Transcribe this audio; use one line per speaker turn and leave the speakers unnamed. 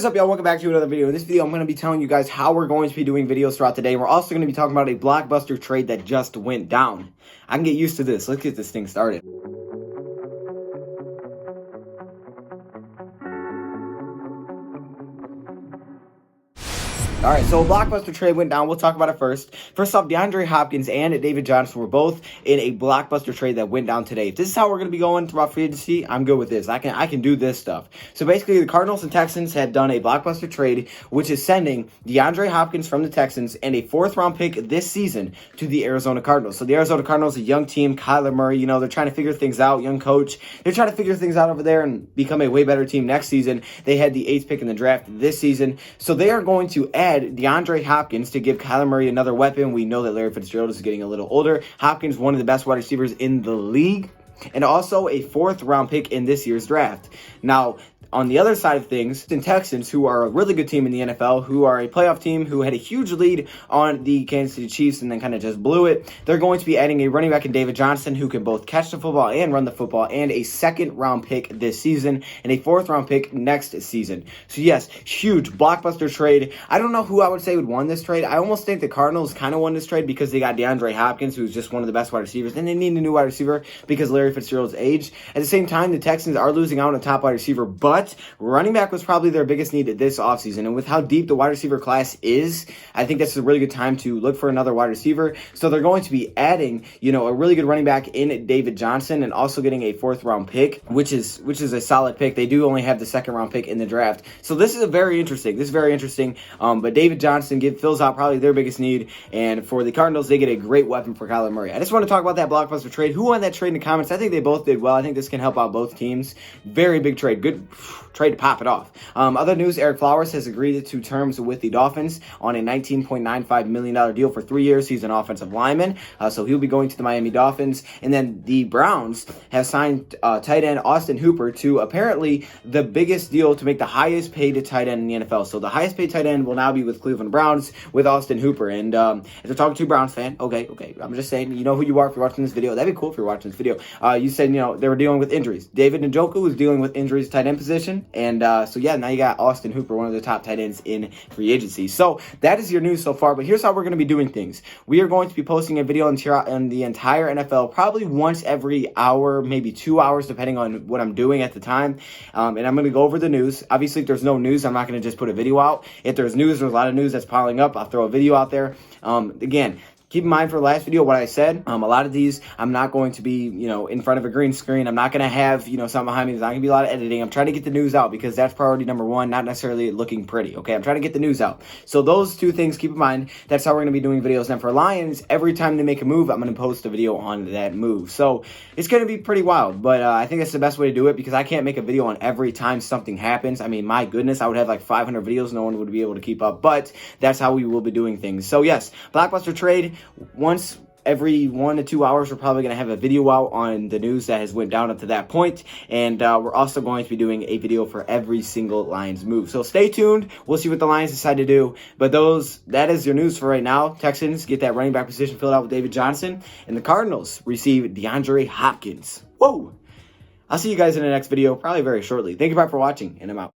What's up, y'all? Welcome back to another video. In this video, I'm going to be telling you guys how we're going to be doing videos throughout the day. We're also going to be talking about a blockbuster trade that just went down. I can get used to this. Let's get this thing started. Alright, so a blockbuster trade went down. We'll talk about it first. First off, DeAndre Hopkins and David Johnson were both in a blockbuster trade that went down today. If this is how we're going to be going throughout free agency, I'm good with this. I can do this stuff. So basically, the Cardinals and Texans had done a blockbuster trade, which is sending DeAndre Hopkins from the Texans and a 4th-round pick this season to the Arizona Cardinals. So the Arizona Cardinals, a young team, Kyler Murray, they're trying to figure things out, young coach. They're trying to figure things out over there and become a way better team next season. They had the 8th pick in the draft this season. So they are going to add DeAndre Hopkins to give Kyler Murray another weapon. We know that Larry Fitzgerald is getting a little older. Hopkins, one of the best wide receivers in the league, and also a 4th-round pick in this year's draft. Now, on the other side of things, the Texans, who are a really good team in the NFL, who are a playoff team, who had a huge lead on the Kansas City Chiefs and then kind of just blew it, they're going to be adding a running back in David Johnson who can both catch the football and run the football, and a 2nd-round pick this season and a 4th-round pick next season. So yes, huge blockbuster trade. I don't know who I would say would won this trade. I almost think the Cardinals kind of won this trade because they got DeAndre Hopkins, who's just one of the best wide receivers, and they need a new wide receiver because Larry Fitzgerald's age. At the same time, the Texans are losing out on a top wide receiver, but running back was probably their biggest need this offseason. And with how deep the wide receiver class is, I think that's a really good time to look for another wide receiver. So they're going to be adding, a really good running back in David Johnson and also getting a 4th-round pick, which is a solid pick. They do only have the 2nd-round pick in the draft. So this is very interesting. But David Johnson fills out probably their biggest need. And for the Cardinals, they get a great weapon for Kyler Murray. I just want to talk about that blockbuster trade. Who won that trade in the comments? I think they both did well. I think this can help out both teams. Very big trade. Good trade to pop it off. Other news, Eric Flowers has agreed to terms with the Dolphins on a $19.95 million deal for 3 years. He's an offensive lineman, so he'll be going to the Miami Dolphins. And then the Browns have signed tight end Austin Hooper to apparently the biggest deal to make the highest paid tight end in the NFL. So the highest paid tight end will now be with Cleveland Browns with Austin Hooper. And if you're talking to a Browns fan, okay, I'm just saying, you know who you are if you're watching this video. That'd be cool if you're watching this video. You said, they were dealing with injuries. David Njoku was dealing with injuries tight end position. And so yeah, now you got Austin Hooper, one of the top tight ends in free agency. So that is your news so far, but here's how we're going to be doing things. We are going to be posting a video on the entire NFL probably once every hour, maybe 2 hours, depending on what I'm doing at the time. And I'm going to go over the news. Obviously, if there's no news, I'm not going to just put a video out. If there's news, there's a lot of news that's piling up, I'll throw a video out there. Again, keep in mind for the last video what I said. A lot of these, I'm not going to be, in front of a green screen. I'm not going to have, something behind me. There's not going to be a lot of editing. I'm trying to get the news out because that's priority number one, not necessarily looking pretty, okay? I'm trying to get the news out. So those two things, keep in mind, that's how we're going to be doing videos. And for Lions, every time they make a move, I'm going to post a video on that move. So it's going to be pretty wild, but I think that's the best way to do it because I can't make a video on every time something happens. I mean, my goodness, I would have like 500 videos. No one would be able to keep up, but that's how we will be doing things. So yes, blockbuster trade, once every 1 to 2 hours, we're probably going to have a video out on the news that has went down up to that point. And we're also going to be doing a video for every single Lions move. So stay tuned. We'll see what the Lions decide to do. But that is your news for right now. Texans get that running back position filled out with David Johnson. And the Cardinals receive DeAndre Hopkins. Whoa! I'll see you guys in the next video, probably very shortly. Thank you for watching, and I'm out.